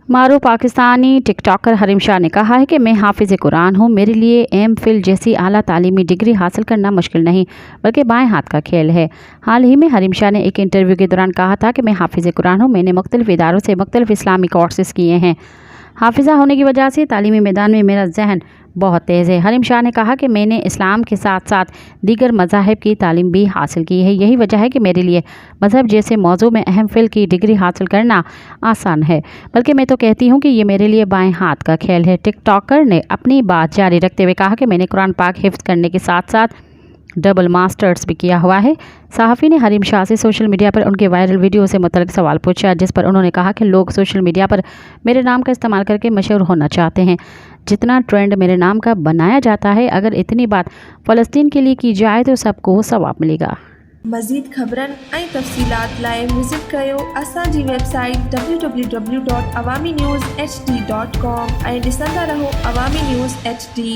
मारूफ Pakistani TikToker Hareem Shah ने कहा है कि मैं हाफिज़ कुरान हूँ। मेरे लिए एम.फिल जैसी आला तालीमी डिग्री हासिल करना मुश्किल नहीं बल्कि बाएं हाथ का खेल है। हाल ही में हरीम शाह ने एक इंटरव्यू के दौरान कहा था कि मैं हाफिज़ कुरान हूँ। मैंने मुख्तलिफ इदारों से मुख्तलिफ इस्लामी कोर्सेज़ किए हैं। हाफिज़ा होने की वजह से तालीमी मैदान में मेरा जहन बहुत तेज़ है। हरीम शाह ने कहा कि मैंने इस्लाम के साथ साथ दीगर मज़ाहिब की तालीम भी हासिल की है। यही वजह है कि मेरे लिए मज़हब जैसे मौजू में अहम फ़िल की डिग्री हासिल करना आसान है, बल्कि मैं तो कहती हूँ कि ये मेरे लिए बाएं हाथ का खेल है। टिकटॉकर ने अपनी बात जारी रखते हुए कहा कि मैंने कुरान पाक हिफ्ज़ करने के साथ साथ डबल मास्टर्स भी किया हुआ है। सहाफ़ी ने हरीम शाह से सोशल मीडिया पर उनके वायरल वीडियो से मुतल्लिक़ सवाल पूछा, जिस पर उन्होंने कहा कि लोग सोशल मीडिया पर मेरे नाम का इस्तेमाल करके मशहूर होना चाहते हैं। जितना ट्रेंड मेरे नाम का बनाया जाता है, अगर इतनी बात फ़लस्तीन के लिए की जाए तो सबको सवाब मिलेगा। मज़ीद ख़बरनि ऐं तफ़सीलात लाइ विज़िट कयो असांजी वेबसाइट www.awamiNewsHD.com ऐं ॾिसंदा रहो अवामी न्यूज़ HD।